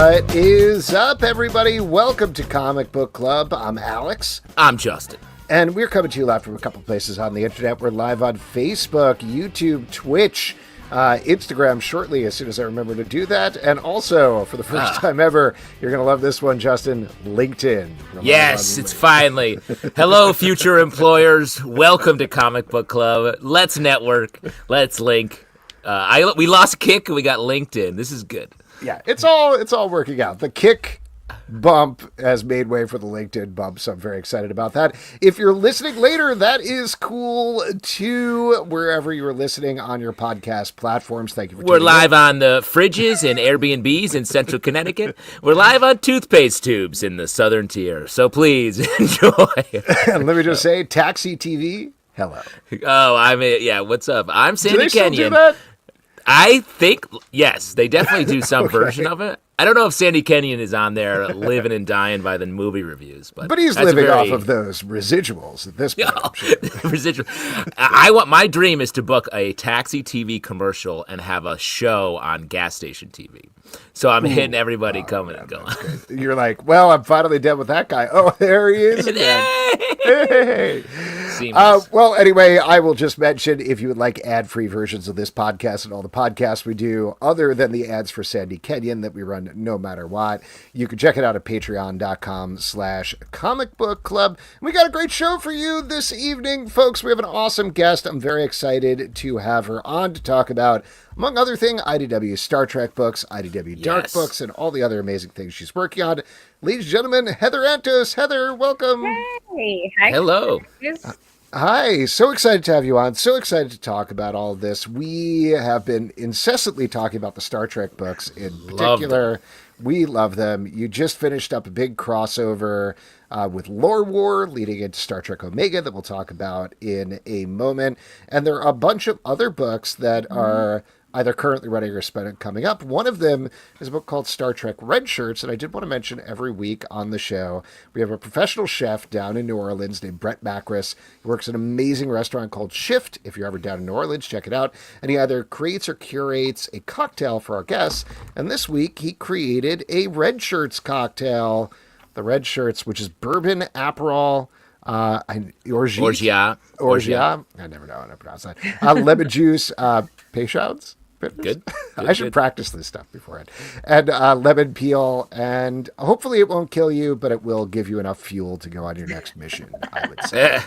What is up, everybody? Welcome to Comic Book Club. I'm Alex. I'm Justin. And we're coming to you live from a couple places on the internet. We're live on Facebook, YouTube, Twitch, Instagram shortly, as soon as I remember to do that. And also, for the first time ever, you're going to love this one, Justin, LinkedIn. Yes, it's finally. Hello, future employers. Welcome to Comic Book Club. Let's network. Let's link. We lost Kick and we got LinkedIn. This is good. Yeah, it's all working out. The Kick bump has made way for the LinkedIn bump, so I'm very excited about that. If you're listening later, that is cool too. Wherever you are listening on your podcast platforms, thank you for tuning in. We're live on the fridges and Airbnbs in Central Connecticut. We're live on toothpaste tubes in the Southern Tier. So please enjoy. And let me just say, Taxi TV, hello. Oh, what's up? I'm Sandy Do they Kenyon. still do that? I think, yes, they definitely do some version of it. I don't know if Sandy Kenyon is on there living and dying by the movie reviews. But he's living off of those residuals at this point. Residual. My dream is to book a Taxi TV commercial and have a show on gas station TV. So I'm hitting everybody coming and going. You're like, well, I'm finally done with that guy. Oh, there he is again. Hey. Well, anyway, I will just mention, if you would like ad-free versions of this podcast and all the podcasts we do, other than the ads for Sandy Kenyon that we run no matter what, you can check it out at patreon.com/comicbookclub. We got a great show for you this evening, folks. We have an awesome guest. I'm very excited to have her on to talk about, among other things, IDW Star Trek books, IDW Dark books, and all the other amazing things she's working on. Ladies and gentlemen, Heather Antos. Heather, welcome. Hey. Hi. Hello. Hi. So excited to have you on. So excited to talk about all of this. We have been incessantly talking about the Star Trek books in particular. We love them. You just finished up a big crossover with Lore War leading into Star Trek Omega that we'll talk about in a moment. And there are a bunch of other books that are either currently running or coming up. One of them is a book called Star Trek Red Shirts, and I did want to mention every week on the show, we have a professional chef down in New Orleans named Brett Macris. He works at an amazing restaurant called Shift. If you're ever down in New Orleans, check it out. And he either creates or curates a cocktail for our guests. And this week, he created a Red Shirts cocktail. The Red Shirts, which is bourbon, Aperol, orgeat. I never know how to pronounce that. Lemon juice, Peychaud's. Good. I should practice this stuff beforehand. And lemon peel, and hopefully it won't kill you, but it will give you enough fuel to go on your next mission, I would say.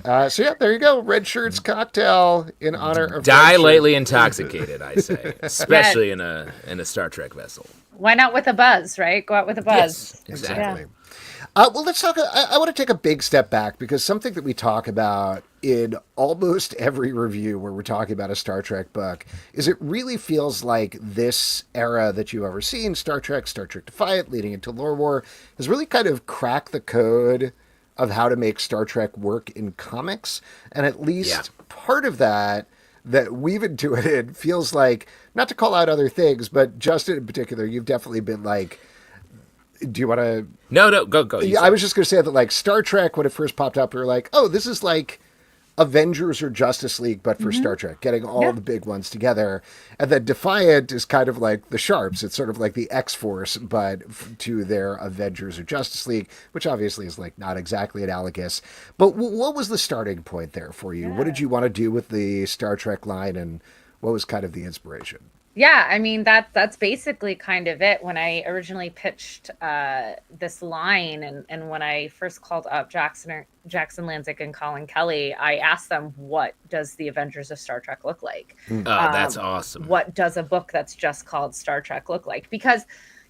There you go. Red Shirts cocktail in honor of Die lightly intoxicated, I say, especially in a Star Trek vessel. Why not with a buzz, right? Go out with a buzz. Yes, exactly. Yeah. Well, let's talk. I want to take a big step back because something that we talk about in almost every review where we're talking about a Star Trek book is it really feels like this era that you've ever seen, Star Trek Defiant, leading into Lore War, has really kind of cracked the code of how to make Star Trek work in comics. And at least part of that we've intuited feels like, not to call out other things, but Justin in particular, you've definitely been like, do you want to... No, go. Yeah, I was just going to say that, like, Star Trek, when it first popped up, we were like, oh, this is like Avengers or Justice League, but for Star Trek, getting all the big ones together. And then Defiant is kind of like the Sharps. It's sort of like the X-Force, but to their Avengers or Justice League, which obviously is, like, not exactly analogous. But what was the starting point there for you? Yeah. What did you want to do with the Star Trek line, and what was kind of the inspiration? Yeah, I mean, that's basically kind of it. When I originally pitched this line and when I first called up Jackson Lanzik and Colin Kelly, I asked them, what does the Avengers of Star Trek look like? Oh, that's awesome. What does a book that's just called Star Trek look like? Because,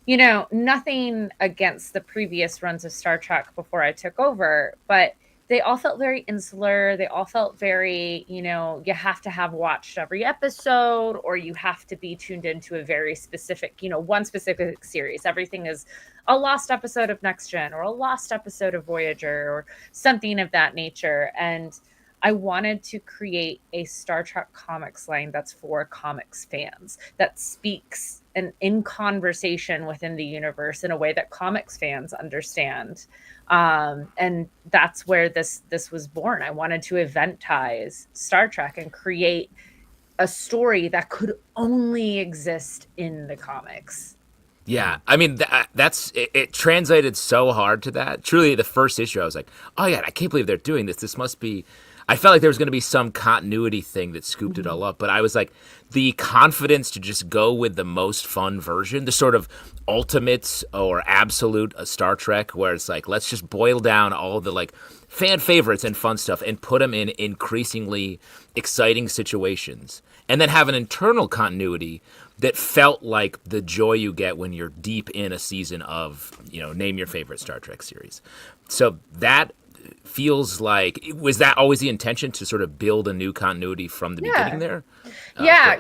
you know, nothing against the previous runs of Star Trek before I took over, but they all felt very insular. They all felt very, you know, you have to have watched every episode or you have to be tuned into a very specific, you know, one specific series. Everything is a lost episode of Next Gen or a lost episode of Voyager or something of that nature. And I wanted to create a Star Trek comics line that's for comics fans, that speaks and in conversation within the universe in a way that comics fans understand. And that's where this was born. I wanted to eventize Star Trek and create a story that could only exist in the comics. Yeah, I mean it translated so hard to that. Truly, the first issue, I was like, "Oh yeah, I can't believe they're doing this. This must be." I felt like there was going to be some continuity thing that scooped it all up, but I was like, the confidence to just go with the most fun version, the sort of ultimate or absolute Star Trek, where it's like, let's just boil down all the like fan favorites and fun stuff and put them in increasingly exciting situations, and then have an internal continuity that felt like the joy you get when you're deep in a season of, name your favorite Star Trek series. So that feels like, was that always the intention, to sort of build a new continuity from the beginning there? Yeah,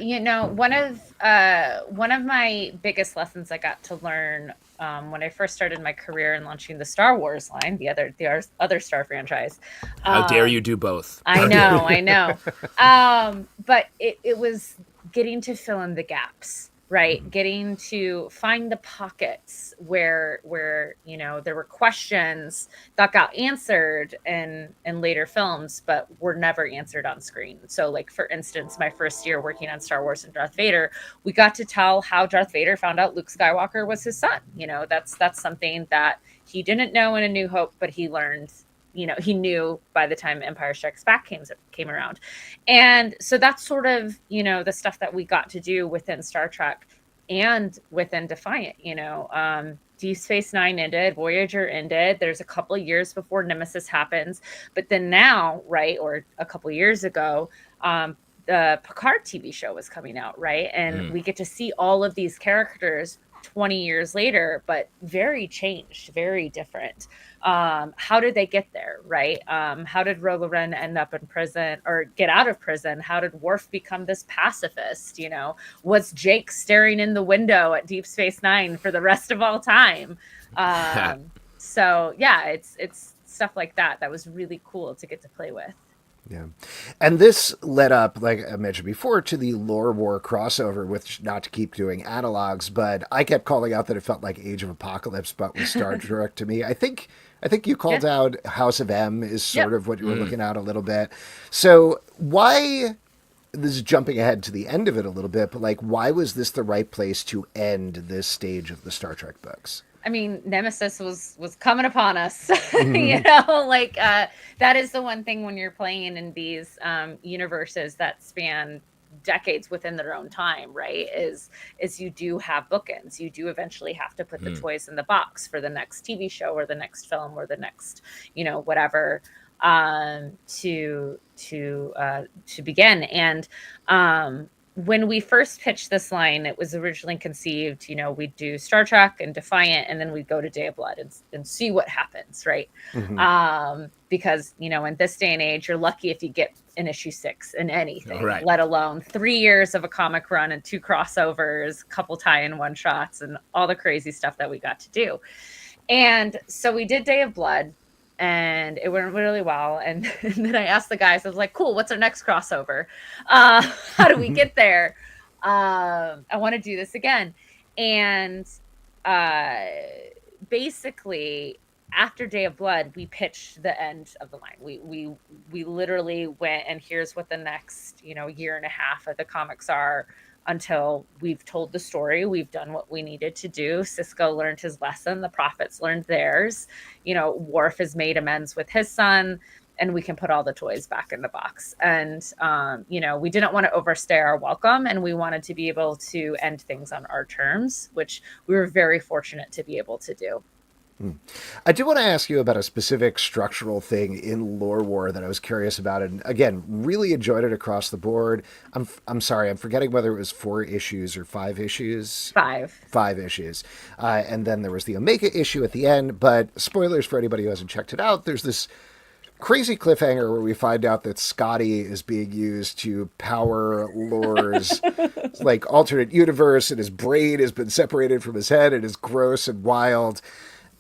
one of my biggest lessons I got to learn when I first started my career in launching the Star Wars line, the other Star franchise. How dare you do both? I know. But it was getting to fill in the gaps, right? Getting to find the pockets where there were questions that got answered in later films, but were never answered on screen. So, like, for instance, my first year working on Star Wars and Darth Vader, we got to tell how Darth Vader found out Luke Skywalker was his son. That's something that he didn't know in A New Hope, but he learned. He knew by the time Empire Strikes Back came around. And so that's sort of, the stuff that we got to do within Star Trek and within Defiant. Deep Space Nine ended, Voyager ended. There's a couple of years before Nemesis happens. But then now, right, or a couple of years ago, the Picard TV show was coming out, right? And we get to see all of these characters 20 years later, but very changed, very different. How did they get there, right? How did Rolo Ren end up in prison or get out of prison? How did Worf become this pacifist? Was Jake staring in the window at Deep Space Nine for the rest of all time? So yeah, it's stuff like that was really cool to get to play with. Yeah. And this led up, like I mentioned before, to the Lore War crossover, which, not to keep doing analogs, but I kept calling out that it felt like Age of Apocalypse, but with Star Trek to me. I think you called out House of M is sort of what you were looking at a little bit. So why, this is jumping ahead to the end of it a little bit, but like, why was this the right place to end this stage of the Star Trek books? I mean, Nemesis was coming upon us, Mm-hmm. that is the one thing when you're playing in these universes that span decades within their own time, right? Is you do have bookends. You do eventually have to put the toys in the box for the next TV show or the next film or the next, whatever, to begin. And when we first pitched this line, it was originally conceived, we'd do Star Trek and Defiant, and then we'd go to Day of Blood and see what happens, right? Mm-hmm. Because, in this day and age, you're lucky if you get an issue 6 in anything, right, let alone 3 years of a comic run and 2 crossovers, couple tie-in one-shots, and all the crazy stuff that we got to do. And so we did Day of Blood, and it went really well. And then I asked the guys, I was like, cool, what's our next crossover? How do we get there? I want to do this again. And basically, after Day of Blood, we pitched the end of the line. We literally went, and here's what the next, year and a half of the comics are, until we've told the story. We've done what we needed to do. Cisco learned his lesson. The Prophets learned theirs. Worf has made amends with his son, and we can put all the toys back in the box. And, we didn't want to overstay our welcome, and we wanted to be able to end things on our terms, which we were very fortunate to be able to do. I do want to ask you about a specific structural thing in Lore War that I was curious about, and again, really enjoyed it across the board. I'm sorry, I'm forgetting whether it was 4 issues or 5 issues. 5 issues, and then there was the Omega issue at the end. But spoilers for anybody who hasn't checked it out. There's this crazy cliffhanger where we find out that Scotty is being used to power Lore's like alternate universe, and his brain has been separated from his head, and is gross and wild.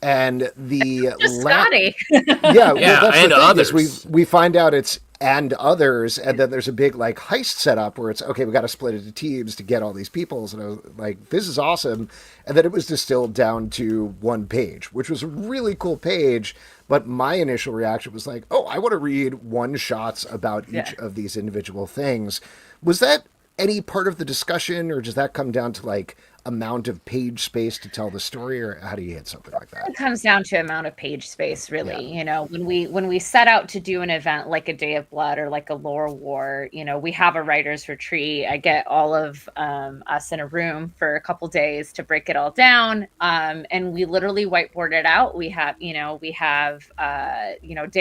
And the Scotty. Well, that's and the thing, others. we find out it's and others, and then there's a big like heist set up where it's okay, we got to split into teams to get all these peoples, and I was like, this is awesome. And then it was distilled down to 1 page, which was a really cool page. But my initial reaction was like, oh, I want to read one shots about each of these individual things. Was that any part of the discussion, or does that come down to like amount of page space to tell the story, or how do you hit something like that? It comes down to amount of page space, really. Yeah. You know, when we set out to do an event like a Day of Blood or like a Lore War, you know, we have a writers retreat. I get all of us in a room for a couple days to break it all down, and we literally whiteboard it out. We have, day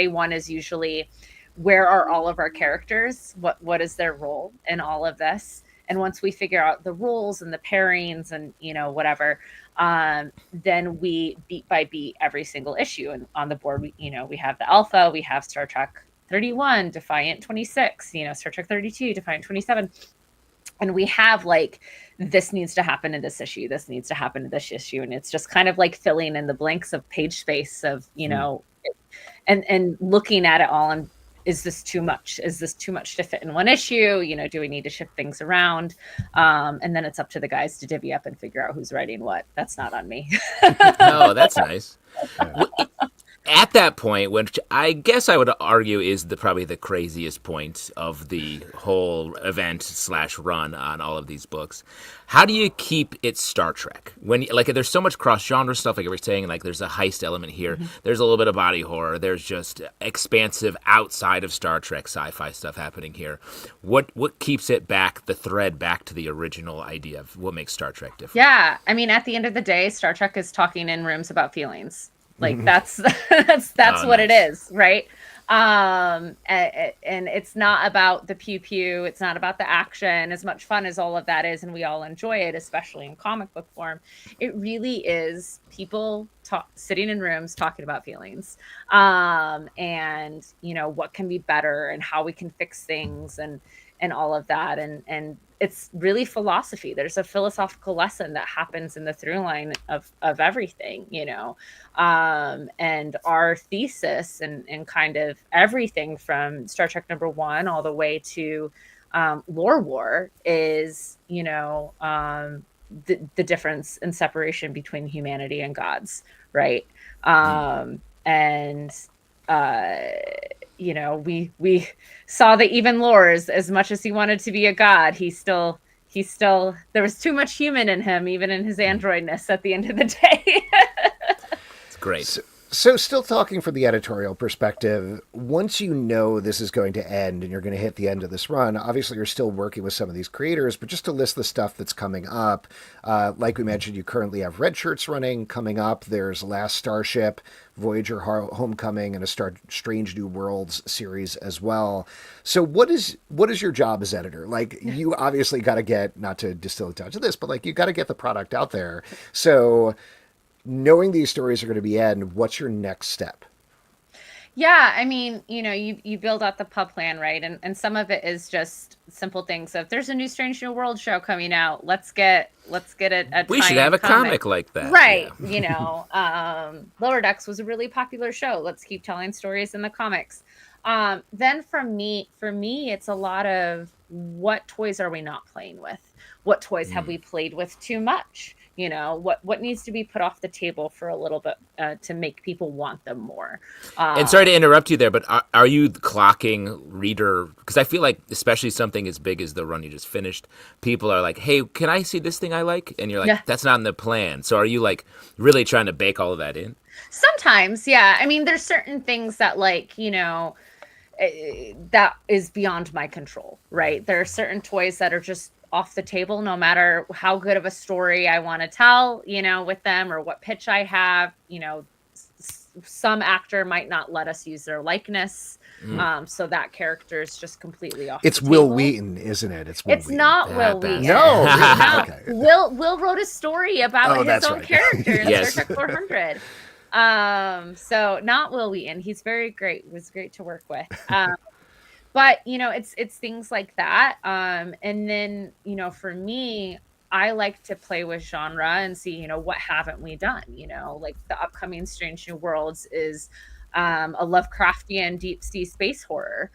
one is usually where are all of our characters? What is their role in all of this? And once we figure out the rules and the pairings and whatever, then we beat by beat every single issue. And on the board, we have the Alpha, we have Star Trek 31, Defiant 26, Star Trek 32, Defiant 27. And we have like, this needs to happen in this issue, this needs to happen in this issue. And it's just kind of like filling in the blanks of page space of, and looking at it all and, is this too much? Is this too much to fit in one issue? Do we need to shift things around? And then it's up to the guys to divvy up and figure out who's writing what. That's not on me. Oh, that's nice. At that point, which I guess I would argue is probably the craziest point of the whole event / run on all of these books, how do you keep it Star Trek? When there's so much cross genre stuff, like you were saying, like there's a heist element here, there's a little bit of body horror, there's just expansive outside of Star Trek sci-fi stuff happening here. What keeps it back, the thread back to the original idea of what makes Star Trek different? Yeah, I mean, at the end of the day, Star Trek is talking in rooms about feelings. Like that's what it is, right? And it's not about the pew pew. It's not about the action. As much fun as all of that is, and we all enjoy it, especially in comic book form. It really is people sitting in rooms talking about feelings, and what can be better and how we can fix things and all of that, and it's really philosophy. There's a philosophical lesson that happens in the through line of everything, and our thesis and kind of everything from Star Trek #1 all the way to Lore War is, the difference and separation between humanity and gods, right? And we saw that even Lore, as much as he wanted to be a god, he still there was too much human in him, even in his androidness at the end of the day. It's great. So still talking from the editorial perspective, once you know this is going to end and you're going to hit the end of this run, obviously you're still working with some of these creators, but just to list the stuff that's coming up, like we mentioned, you currently have Red Shirts running coming up. There's Last Starship, Voyager Homecoming, and a Strange New Worlds series as well. So what is your job as editor? Like, you obviously got to get, not to distill it down to this, but like you got to get the product out there. So knowing these stories are going to be end, what's your next step? Yeah, I mean, you build out the pub plan, right? And some of it is just simple things of, there's a new Strange New World show coming out. Let's get it. We should have a comic like that, right? Yeah. Lower Decks was a really popular show. Let's keep telling stories in the comics. Then for me, it's a lot of, what toys are we not playing with? What toys have we played with too much? What needs to be put off the table for a little bit to make people want them more. And sorry to interrupt you there, but are you clocking reader? Because I feel like, especially something as big as the run you just finished, people are like, hey, can I see this thing I like? And you're like, yeah, that's not in the plan. So are you like really trying to bake all of that in? Sometimes, yeah. I mean, there's certain things that that is beyond my control, right? There are certain toys that are just off the table, no matter how good of a story I want to tell, with them, or what pitch I have. Some actor might not let us use their likeness. So that character is just completely off. It's the Will table. Wheaton, isn't it? It's not Will Wheaton. No. Okay. Will wrote a story about his own character in Star Trek 400. So not Will Wheaton. He's very great. It was great to work with. But it's things like that. And then for me, I like to play with genre and see what haven't we done. Like the upcoming Strange New Worlds is a Lovecraftian deep sea space horror.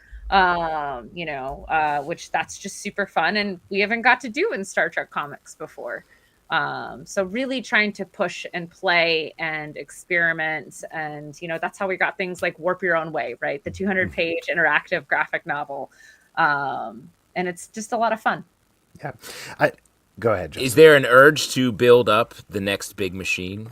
Which that's just super fun, and we haven't got to do in Star Trek comics before. So really trying to push and play and experiment. And, that's how we got things like Warp Your Own Way, right? The 200-page interactive graphic novel. And it's just a lot of fun. Yeah. Go ahead, Justin. Is there an urge to build up the next big machine?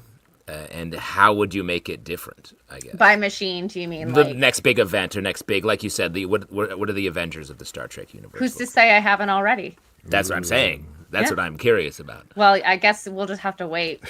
And how would you make it different, I guess? By machine, do you mean The like next big event or next big, like you said, what are the Avengers of the Star Trek universe? who's to say I haven't already? That's what I'm saying. That's what I'm curious about. Well, I guess we'll just have to wait.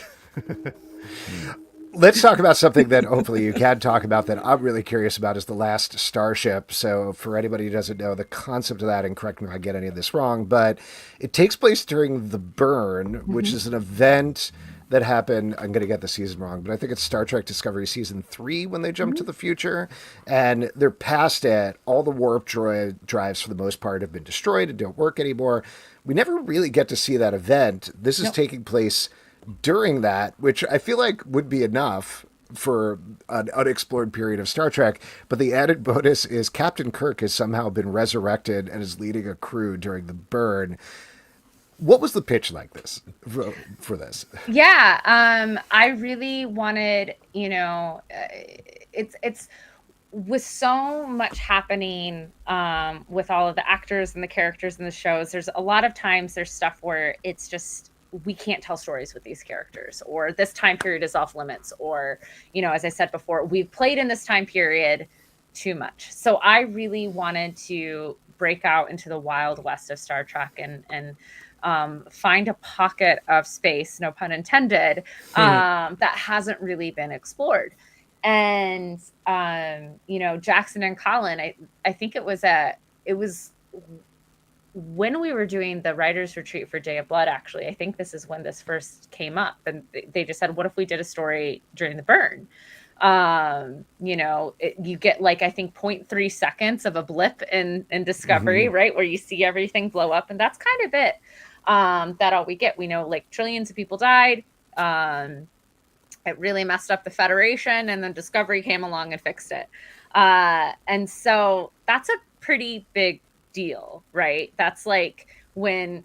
Let's talk about something that hopefully you can talk about that I'm really curious about is The Last Starship. So for anybody who doesn't know the concept of that, and correct me if I get any of this wrong, but it takes place during the Burn, which is an event that happened. I'm going to get the season wrong, but I think it's Star Trek Discovery season 3 when they jump to the future, and they're past it. All the warp drives for the most part have been destroyed and don't work anymore. We never really get to see that event. This is taking place during that, which I feel like would be enough for an unexplored period of Star Trek. But the added bonus is Captain Kirk has somehow been resurrected and is leading a crew during the Burn. What was the pitch like this for this? Yeah, I really wanted, it's with so much happening with all of the actors and the characters in the shows. There's a lot of times there's stuff where it's just we can't tell stories with these characters, or this time period is off limits, or as I said before, we've played in this time period too much. So I really wanted to break out into the wild west of Star Trek and find a pocket of space, no pun intended, that hasn't really been explored. And Jackson and Colin, I think it was when we were doing the writers retreat for Day of Blood, actually. I think this is when this first came up, and they just said, what if we did a story during the Burn? You get like, I think 0.3 seconds of a blip in Discovery, right? Where you see everything blow up, and that's kind of it. That all we get. We know like trillions of people died. It really messed up the Federation, and then Discovery came along and fixed it. And so that's a pretty big deal, right? That's like when,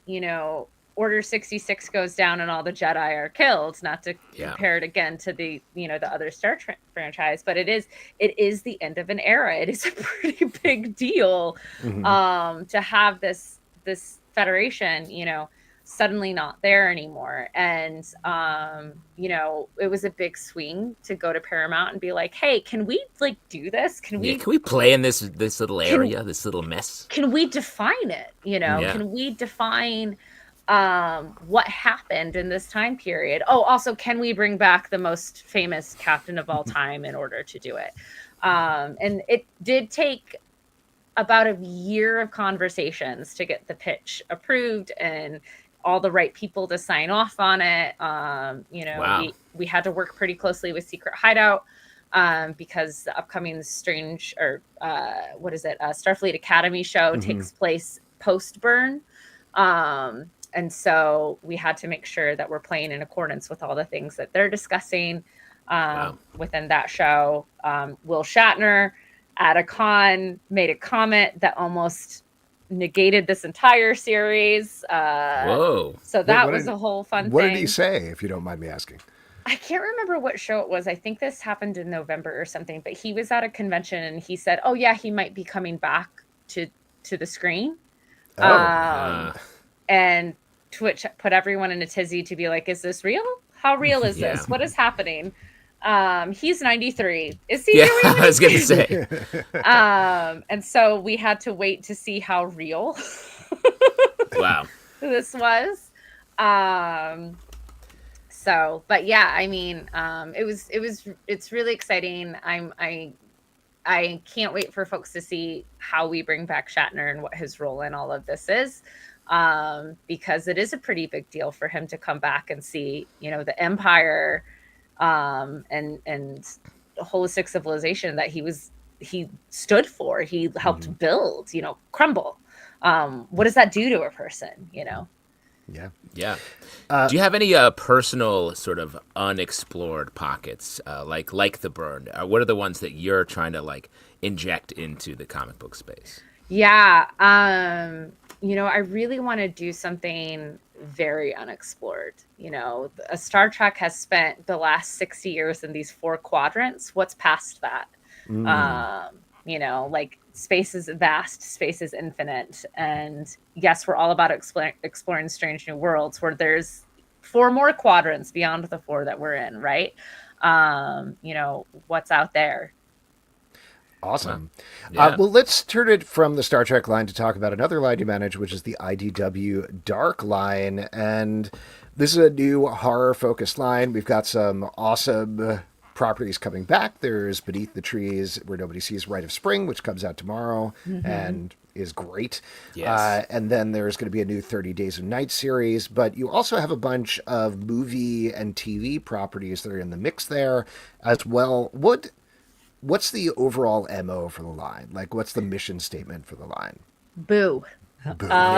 Order 66 goes down and all the Jedi are killed, not to compare it again to the, the other Star Trek franchise, but it is the end of an era. It is a pretty big deal to have this Federation, suddenly not there anymore. And it was a big swing to go to Paramount and be like, hey, can we like do this? Can we play in this little area, this little mess? Can we define it? Can we define what happened in this time period? Oh, also, can we bring back the most famous captain of all time in order to do it? And it did take about a year of conversations to get the pitch approved and all the right people to sign off on it. We had to work pretty closely with Secret Hideout because the upcoming Starfleet Academy show takes place post-Burn. And so we had to make sure that we're playing in accordance with all the things that they're discussing within that show. Will Shatner at a con made a comment that almost negated this entire series. Whoa. So that was a whole fun thing. What did he say, if you don't mind me asking? I can't remember what show it was. I think this happened in November or something, but he was at a convention and he said, oh yeah, he might be coming back to the screen. And Twitch put everyone in a tizzy to be like, is this real? How real is this? What is happening? He's 93. Is he doing I was going to say. And so we had to wait to see how real Wow. this was. But yeah, I mean, it's really exciting. I can't wait for folks to see how we bring back Shatner and what his role in all of this is. Because it is a pretty big deal for him to come back and see, the Empire, and the holistic civilization that he stood for, he helped build, crumble. What does that do to a person, Yeah. Do you have any personal sort of unexplored pockets, like the Burn? What are the ones that you're trying to like inject into the comic book space? Yeah. I really want to do something very unexplored. A Star Trek has spent the last 60 years in these 4 quadrants. What's past that? Like space is vast, space is infinite, and yes, we're all about exploring strange new worlds where there's 4 more quadrants beyond the 4 that we're in, right? What's out there. Awesome. Yeah. Well, let's turn it from the Star Trek line to talk about another line you manage, which is the IDW Dark line. And this is a new horror-focused line. We've got some awesome properties coming back. There's Beneath the Trees, Where Nobody Sees Rite of Spring, which comes out tomorrow and is great. Yes. And then there's going to be a new 30 Days of Night series. But you also have a bunch of movie and TV properties that are in the mix there as well. What's the overall MO for the line? Like, what's the mission statement for the line? Boo. Boo. Oh,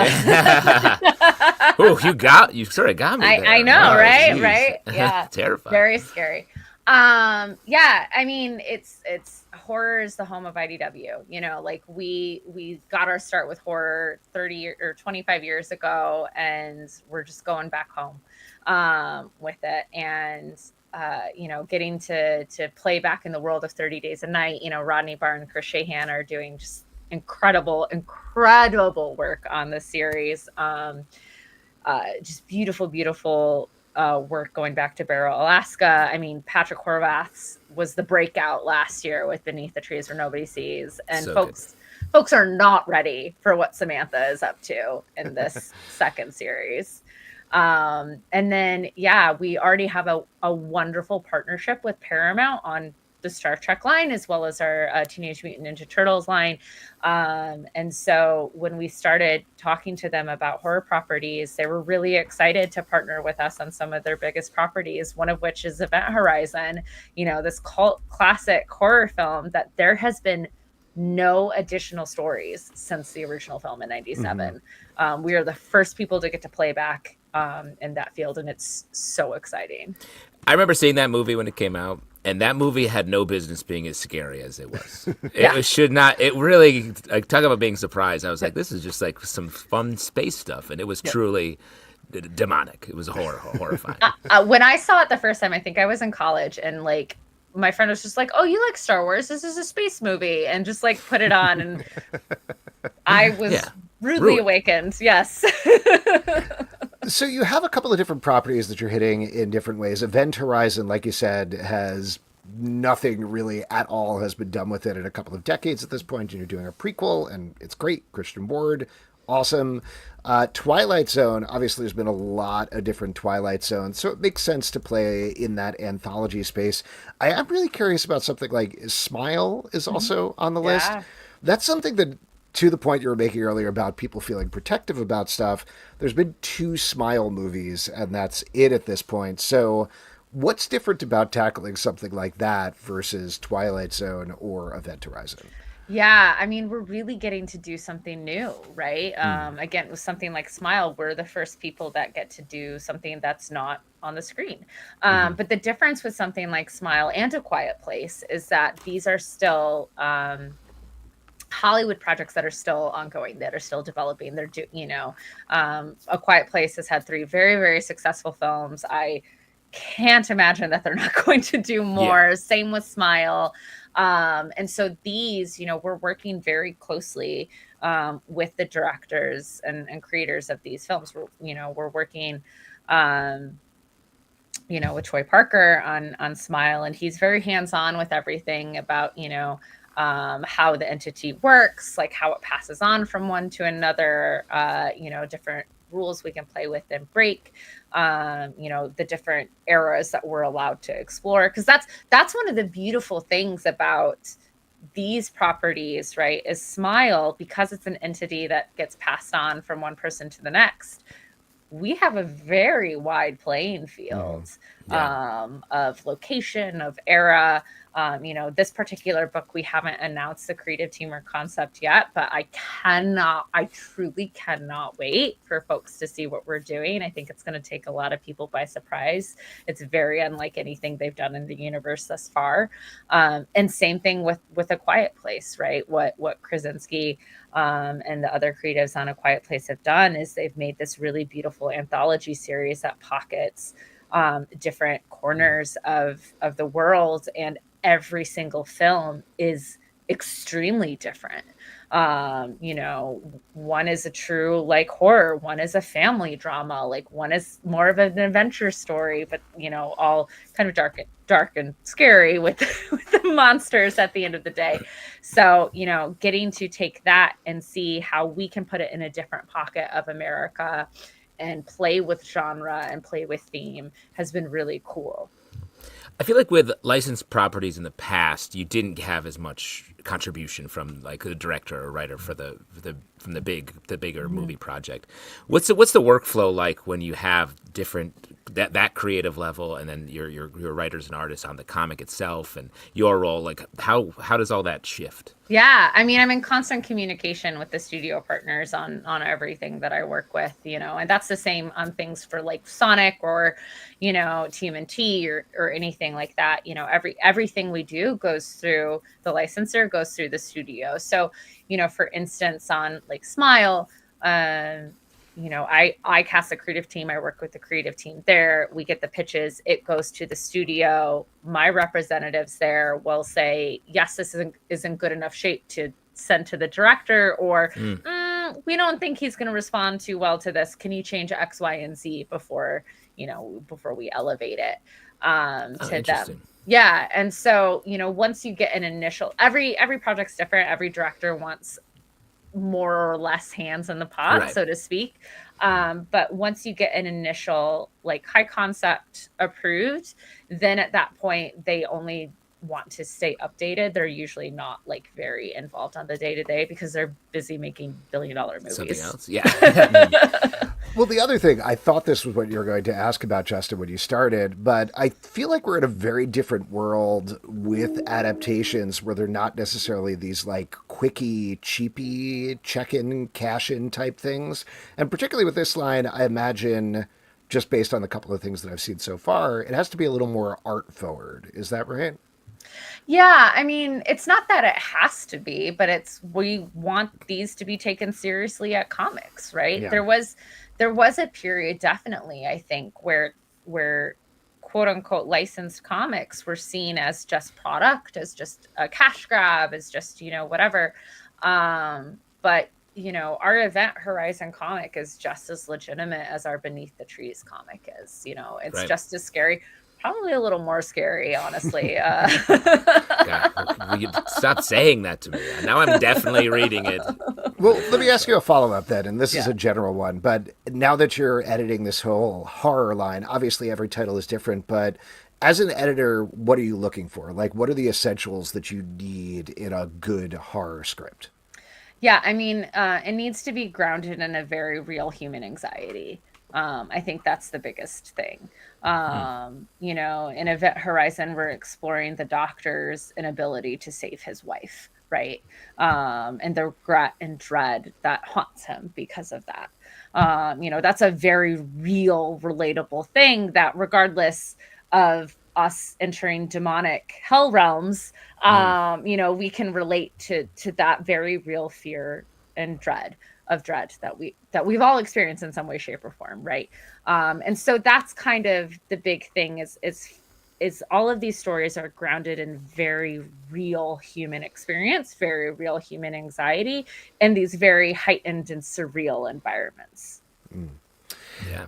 you sort of got me there. I know, Oh, right? geez. Right? Yeah. Terrifying. Very scary. Yeah, I mean, it's horror is the home of IDW. Like we got our start with horror 30 or 25 years ago, and we're just going back home with it. And getting to play back in the world of 30 Days a Night. Rodney Barr and Chris Shahan are doing just incredible work on the series. Just beautiful work going back to Barrow, Alaska. I mean, Patrick Horvath's was the breakout last year with Beneath the Trees Where Nobody Sees, and So folks are not ready for what Samantha is up to in this second series. And then, we already have a wonderful partnership with Paramount on the Star Trek line, as well as our Teenage Mutant Ninja Turtles line. And so when we started talking to them about horror properties, they were really excited to partner with us on some of their biggest properties, one of which is Event Horizon, this cult classic horror film that there has been no additional stories since the original film in 97. We are the first people to get to play back in that field, and it's so exciting. I remember seeing that movie when it came out, and that movie had no business being as scary as it was. It should not. It really, like, talk about being surprised. I was like, this is just like some fun space stuff, and it was truly demonic. It was horrifying. When I saw it the first time, I think I was in college, and like my friend was just like, "Oh, you like Star Wars? This is a space movie," and just like put it on, and I was rudely awakened. Yes. So you have a couple of different properties that you're hitting in different ways. Event Horizon, like you said, has nothing really at all has been done with it in a couple of decades at this point. And you're doing a prequel, and it's great. Christian Ward, awesome. Twilight Zone, obviously there's been a lot of different Twilight Zones, so it makes sense to play in that anthology space. I am really curious about something like Smile is also on the list. That's something that, to the point you were making earlier about people feeling protective about stuff, there's been 2 Smile movies, and that's it at this point. So what's different about tackling something like that versus Twilight Zone or Event Horizon? Yeah, I mean, we're really getting to do something new, right? Again, with something like Smile, we're the first people that get to do something that's not on the screen. But the difference with something like Smile and A Quiet Place is that these are still Hollywood projects that are still ongoing, that are still developing. A Quiet Place has had 3 very, very successful films. I can't imagine that they're not going to do more. Yeah. Same with Smile. And so these, we're working very closely with the directors and creators of these films. We're working, with Troy Parker on Smile, and he's very hands-on with everything about, how the entity works, like how it passes on from one to another, different rules we can play with and break, the different eras that we're allowed to explore. Because that's one of the beautiful things about these properties, right, is Smile, because it's an entity that gets passed on from one person to the next. We have a very wide playing field of location, of era. This particular book, we haven't announced the creative team or concept yet, but I truly cannot wait for folks to see what we're doing. I think it's going to take a lot of people by surprise. It's very unlike anything they've done in the universe thus far. And same thing with A Quiet Place, right? What Krasinski and the other creatives on A Quiet Place have done is they've made this really beautiful anthology series that pockets different corners of the world, and every single film is extremely different. You know, one is a true like horror, one is a family drama, like one is more of an adventure story, but you know, all kind of dark and scary with, with the monsters at the end of the day. So, you know, getting to take that and see how we can put it in a different pocket of America and play with genre and play with theme has been really cool. I feel like with licensed properties in the past, you didn't have as much contribution from like the director or writer for the from the bigger movie project. What's the workflow like when you have different that creative level, and then your writers and artists on the comic itself, and your role? Like how does all that shift? Yeah, I mean, I'm in constant communication with the studio partners on everything that I work with, you know, and that's the same on things for like Sonic or, you know, TMNT or anything like that. You know, everything we do goes through the licensor, goes through the studio. So, you know, for instance, on like Smile, you know, I cast a creative team. I work with the creative team there. We get the pitches. It goes to the studio. My representatives there will say, yes, this isn't good enough shape to send to the director, or we don't think he's going to respond too well to this. Can you change X, Y, and Z before, you know, before we elevate it to them? Yeah. And so, you know, once you get an initial, every project's different. Every director wants more or less hands in the pot, right, so to speak. But once you get an initial like high concept approved, then at that point they only want to stay updated. They're usually not like very involved on the day-to-day because they're busy making billion-dollar movies. Something else. Yeah. Well, the other thing, I thought this was what you were going to ask about, Justin, when you started, but I feel like we're in a very different world with adaptations where they're not necessarily these like quickie, cheapy, check-in, cash-in type things. And particularly with this line, I imagine, just based on the couple of things that I've seen so far, it has to be a little more art forward. Is that right? Yeah, I mean, it's not that it has to be, but we want these to be taken seriously at comics, right? Yeah. There was a period, definitely, I think, where quote unquote licensed comics were seen as just product, as just a cash grab, as just, you know, whatever. But you know, our Event Horizon comic is just as legitimate as our Beneath the Trees comic is. You know, it's right, just as scary. Probably a little more scary, honestly. God, you stop saying that to me. Now I'm definitely reading it. Well, let me ask you a follow-up then, and this is a general one. But now that you're editing this whole horror line, obviously every title is different, but as an editor, what are you looking for? Like, what are the essentials that you need in a good horror script? Yeah, I mean, it needs to be grounded in a very real human anxiety. I think that's the biggest thing. You know, in Event Horizon, we're exploring the doctor's inability to save his wife, right? And the regret and dread that haunts him because of that. You know, that's a very real, relatable thing that regardless of us entering demonic hell realms, you know, we can relate to that very real fear and dread that we've all experienced in some way, shape, or form, right? And so that's kind of the big thing is all of these stories are grounded in very real human experience, very real human anxiety, and these very heightened and surreal environments. Yeah.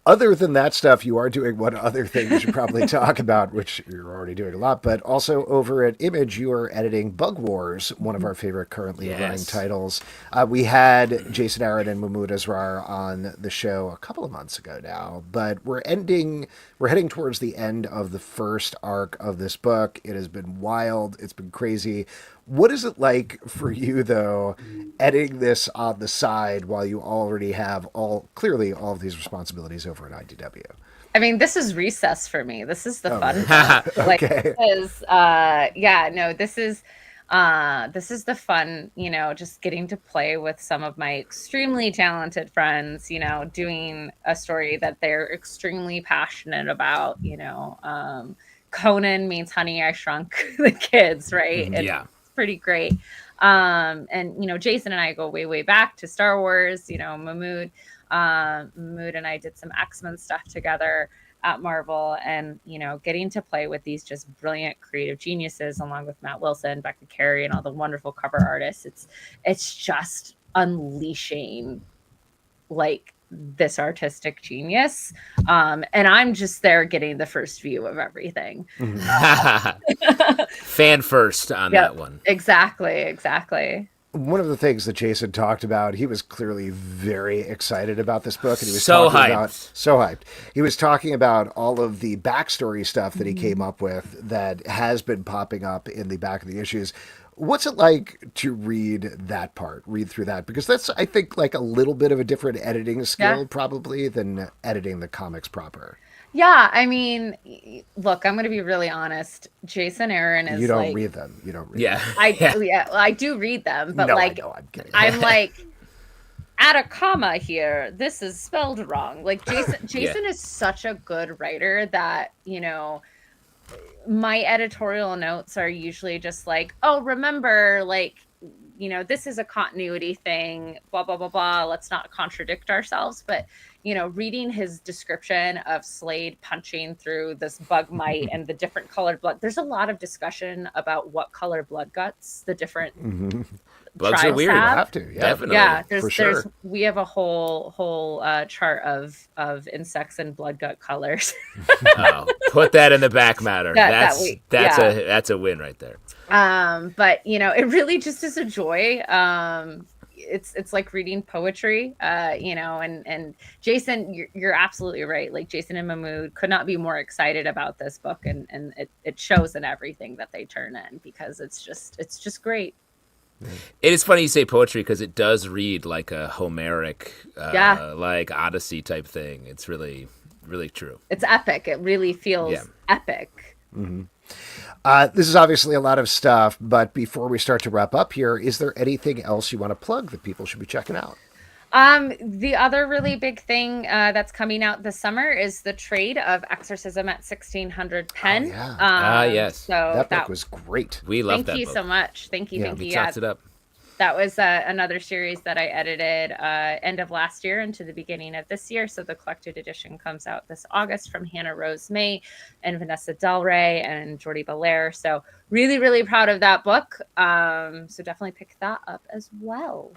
Other than that stuff, you are doing one other thing we should probably talk about, which you're already doing a lot, but also over at Image, you are editing Bug Wars, one of our favorite currently running titles. We had Jason Aaron and Mahmoud Asrar on the show a couple of months ago now, but we're heading towards the end of the first arc of this book. It has been wild. It's been crazy. What is it like for you, though, editing this on the side while you already have clearly all of these responsibilities over at IDW? I mean, this is recess for me. This is the fun part. Like, okay. This is the fun, you know, just getting to play with some of my extremely talented friends, you know, doing a story that they're extremely passionate about, you know. Conan means Honey, I Shrunk the Kids, right? Yeah. Pretty great. And you know, Jason and I go way back to Star Wars. You know, Mahmoud and I did some X-Men stuff together. at Marvel, and getting to play with these just brilliant creative geniuses along with Matt Wilson, Becca Carey, and all the wonderful cover artists. It's just unleashing like this artistic genius, and I'm just there getting the first view of everything. Fan first on that one. Exactly. One of the things that Jason talked about, he was clearly very excited about this book, and he was so hyped. He was talking about all of the backstory stuff that he came up with that has been popping up in the back of the issues. What's it like to read through that? Because that's, I think, like a little bit of a different editing skill probably than editing the comics proper. Yeah, I mean, look, I'm going to be really honest. Jason Aaron is. You don't read them. You don't read them. I do read them, but no, like, I know, I'm kidding. I'm like, add a comma here. This is spelled wrong. Like Jason is such a good writer that my editorial notes are usually just like, oh, remember, like, this is a continuity thing, blah, blah, blah, blah. Let's not contradict ourselves. But, reading his description of Slade punching through this bug mite and the different colored blood, there's a lot of discussion about what color blood guts the different bugs are weird. Have to, definitely. Yeah, we have a whole chart of insects and blood gut colors. Put that in the back matter. That's a win right there. But it really just is a joy. It's like reading poetry, and Jason, you're absolutely right. Like Jason and Mahmood could not be more excited about this book, and it shows in everything that they turn in, because it's just great. It is funny you say poetry, because it does read like a Homeric, like Odyssey type thing. It's really, really true. It's epic. It really feels epic. Mm-hmm. This is obviously a lot of stuff, but before we start to wrap up here, is there anything else you want to plug that people should be checking out? The other really big thing that's coming out this summer is the trade of Exorcism at 1600 Pen. Yes. So that book was great. We love that book. Thank you so much. Thank you. We talked it up. That was another series that I edited end of last year into the beginning of this year. So the collected edition comes out this August from Hannah Rose May and Vanessa Del Rey and Jordi Belair. So really, really proud of that book. So definitely pick that up as well.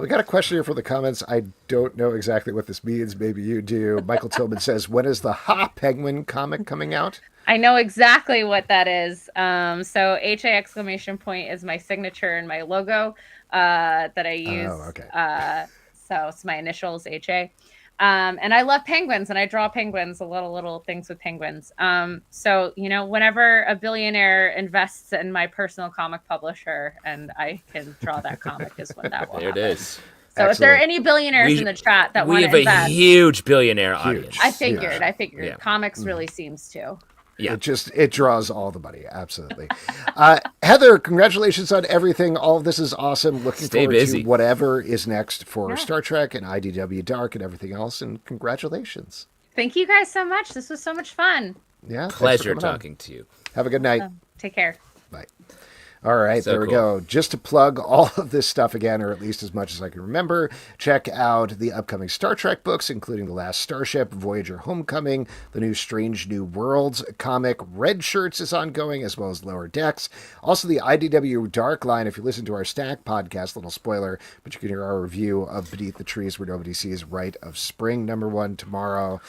We got a question here from the comments. I don't know exactly what this means. Maybe you do. Michael Tillman says, when is the Penguin comic coming out? I know exactly what that is. So HA exclamation point is my signature and my logo that I use. Oh, okay. So it's my initials, HA. And I love penguins, and I draw penguins, a little things with penguins. So, whenever a billionaire invests in my personal comic publisher and I can draw that comic is when that will happen. There it is. So Excellent. If there are any billionaires in the chat that want to invest. We have a huge billionaire audience. I figured. Yeah. Comics really seems to. Yeah. It draws all the money. Absolutely. Heather, congratulations on everything. All of this is awesome. Looking forward to whatever is next for Star Trek and IDW Dark and everything else. And congratulations. Thank you guys so much. This was so much fun. Yeah. Pleasure talking to you. Have a good night. Take care. Bye. All right, there we go. Just to plug all of this stuff again, or at least as much as I can remember, check out the upcoming Star Trek books, including The Last Starship, Voyager Homecoming, the new Strange New Worlds comic, Red Shirts is ongoing, as well as Lower Decks. Also, the IDW Dark line, if you listen to our Stack podcast, little spoiler, but you can hear our review of Beneath the Trees Where Nobody Sees, Rite of Spring, #1 tomorrow.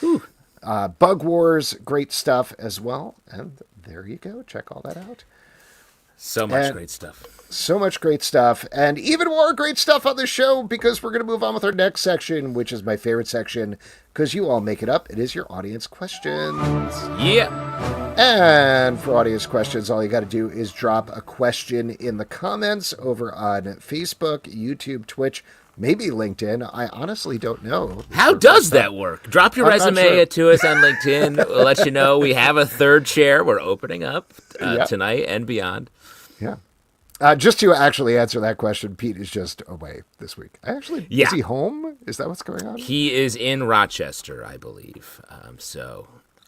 Bug Wars, great stuff as well. And there you go. Check all that out. So much great stuff. So much great stuff. And even more great stuff on the show, because we're going to move on with our next section, which is my favorite section, because you all make it up. It is your audience questions. Yeah. And for audience questions, all you got to do is drop a question in the comments over on Facebook, YouTube, Twitch, maybe LinkedIn. I honestly don't know. How does that work? Drop your resume to us on LinkedIn. We'll let you know we have a third chair we're opening up tonight and beyond. Yeah. Just to actually answer that question, Pete is just away this week. Is he home? Is that what's going on? He is in Rochester, I believe. So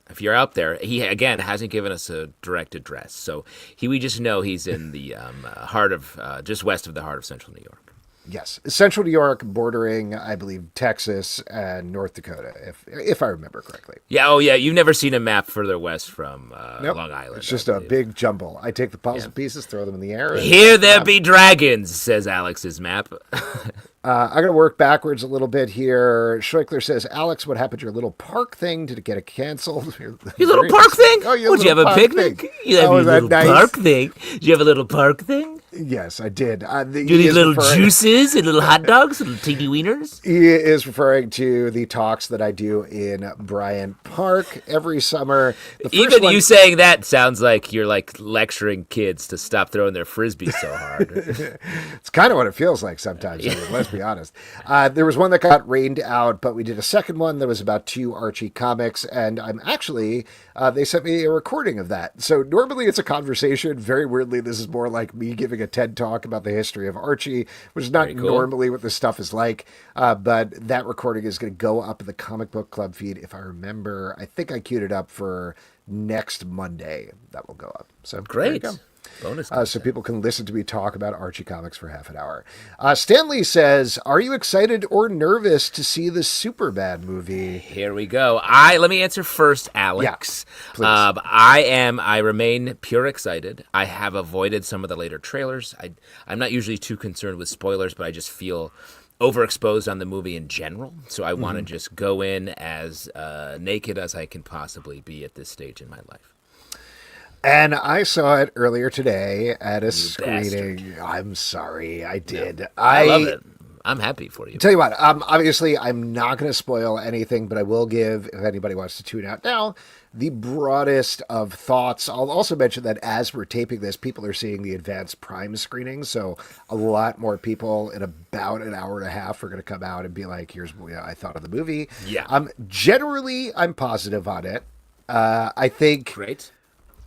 if you're out there, he, again, hasn't given us a direct address. So we just know he's in the heart of, just west of the heart of central New York. Yes, Central New York, bordering, I believe, Texas and North Dakota, if I remember correctly. Yeah. Oh, yeah. You've never seen a map further west from Nope, Long Island. it's just I a believe. big jumble. I take the puzzle Yeah. pieces, throw them in the air. And Here there be dragons, says Alex's map. I'm going to work backwards a little bit here. Schleichler says, Alex, what happened to your little park thing? Did it get canceled? Your little park thing? Oh, Would you have a picnic? Thing. You have Oh, your is that little nice? park thing. Do you have a little park thing? Yes, I did. Do you need little juices and little hot dogs, little teeny wieners? He is referring to the talks that I do in Bryant Park every summer. Even you saying that sounds like you're like lecturing kids to stop throwing their frisbees so hard. It's kind of what it feels like sometimes. I mean, let's be honest. There was one that got rained out, but we did a second one that was about 2 Archie comics, and I'm actually, they sent me a recording of that. So normally it's a conversation. Very weirdly, this is more like me giving a TED talk about the history of Archie, which is not Very cool. normally what this stuff is like. But that recording is going to go up in the Comic Book Club feed. If I remember, I think I queued it up for next Monday. That will go up. So there you Great. go. Bonus. So people can listen to me talk about Archie comics for half an hour. Stanley says, are you excited or nervous to see the Superman movie? Here we go. Let me answer first, Alex. Yeah, please. I remain pure excited. I have avoided some of the later trailers. I'm not usually too concerned with spoilers, but I just feel overexposed on the movie in general. So I want to just go in as naked as I can possibly be at this stage in my life. And I saw it earlier today at a You screening. bastard. I'm sorry, I did. No, I love it. I'm happy for you. Tell you what, obviously I'm not going to spoil anything, but I will give, if anybody wants to tune out now, the broadest of thoughts. I'll also mention that as we're taping this, people are seeing the advanced Prime screening, so a lot more people in about an hour and a half are going to come out and be like, here's what I thought of the movie. Yeah. Generally, I'm positive on it. I think Great.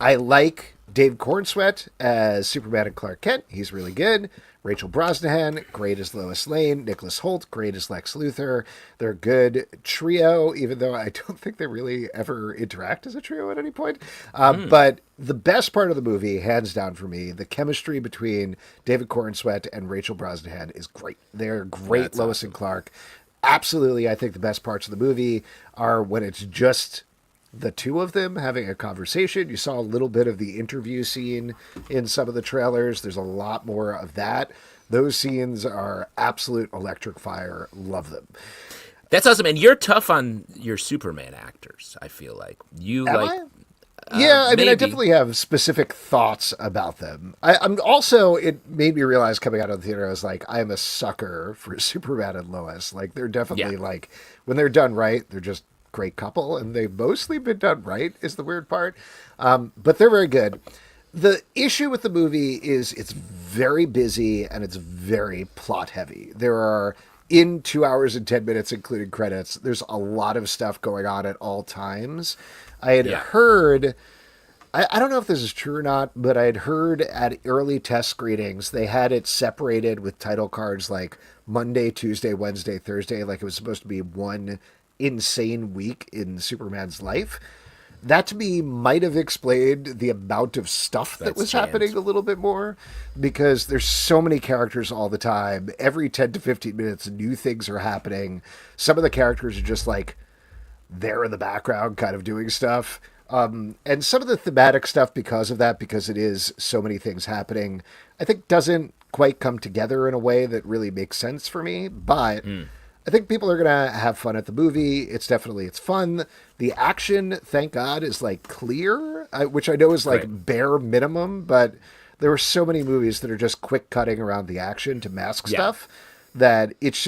I like Dave Cornsweet as Superman and Clark Kent. He's really good. Rachel Brosnahan, great as Lois Lane. Nicholas Hoult, great as Lex Luthor. They're a good trio, even though I don't think they really ever interact as a trio at any point. But the best part of the movie, hands down for me, the chemistry between David Cornsweet and Rachel Brosnahan is great. They're great. That's Lois awesome. and Clark. Absolutely, I think the best parts of the movie are when it's just the two of them having a conversation. You saw a little bit of the interview scene in some of the trailers. There's a lot more of that. Those scenes are absolute electric fire. Love them. That's awesome. And you're tough on your Superman actors, I feel like. You Am like. I? Yeah, I mean, I maybe. definitely have specific thoughts about them. I'm also, it made me realize coming out of the theater, I was like, I'm a sucker for Superman and Lois. Like, they're definitely like, when they're done right, they're just great couple, and they've mostly been done right, is the weird part. But they're very good. The issue with the movie is it's very busy and it's very plot heavy. There are, in 2 hours and 10 minutes, including credits, there's a lot of stuff going on at all times. I had heard, I don't know if this is true or not, but I had heard at early test screenings, they had it separated with title cards like Monday, Tuesday, Wednesday, Thursday, like it was supposed to be one insane week in Superman's life. That to me might have explained the amount of stuff that was happening a little bit more, because there's so many characters all the time. Every 10 to 15 minutes, new things are happening. Some of the characters are just like there in the background kind of doing stuff. And some of the thematic stuff because of that, because it is so many things happening, I think doesn't quite come together in a way that really makes sense for me. But I think people are going to have fun at the movie. It's fun. The action, thank God, is like clear, which I know is like bare minimum, but there were so many movies that are just quick cutting around the action to mask stuff that it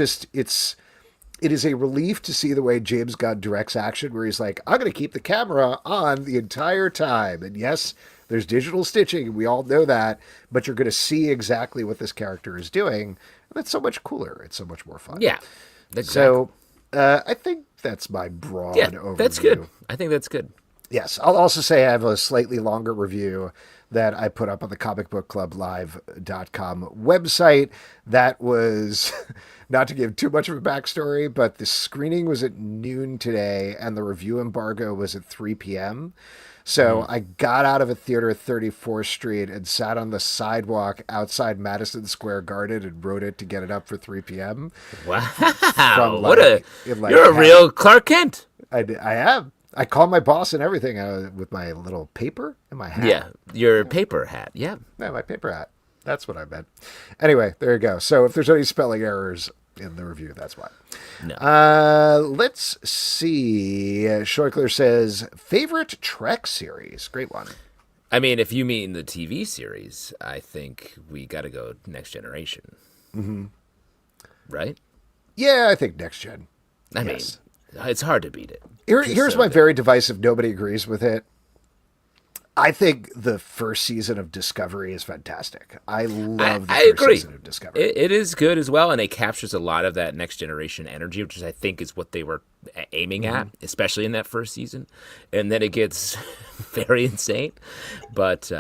is a relief to see the way James Gunn directs action, where he's like, I'm going to keep the camera on the entire time. And yes, there's digital stitching. We all know that, but you're going to see exactly what this character is doing. And that's so much cooler. It's so much more fun. Yeah. Exactly. So I think that's my broad overview. That's good. I think that's good. Yes. I'll also say I have a slightly longer review that I put up on the comicbookclublive.com website. That was, not to give too much of a backstory, but the screening was at noon today and the review embargo was at 3 p.m. So I got out of a theater at 34th Street and sat on the sidewalk outside Madison Square Garden and wrote it to get it up for 3 p.m. Wow. From You're a real Clark Kent. I am. I called my boss and everything with my little paper and my hat. Yeah, your paper hat. Yeah. No, my paper hat. That's what I meant. Anyway, there you go. So if there's any spelling errors in the review, that's why. No. Let's see. Schleukler says, favorite Trek series? Great one. I mean, if you mean the TV series, I think we got to go Next Generation. Mm-hmm. Right? Yeah, I think Next Gen. I mean, it's hard to beat it. Here's my very divisive, nobody agrees with it. I think the first season of Discovery is fantastic. I love the first season of Discovery. It is good as well, and it captures a lot of that Next Generation energy, which I think is what they were aiming at, especially in that first season. And then it gets very insane. But,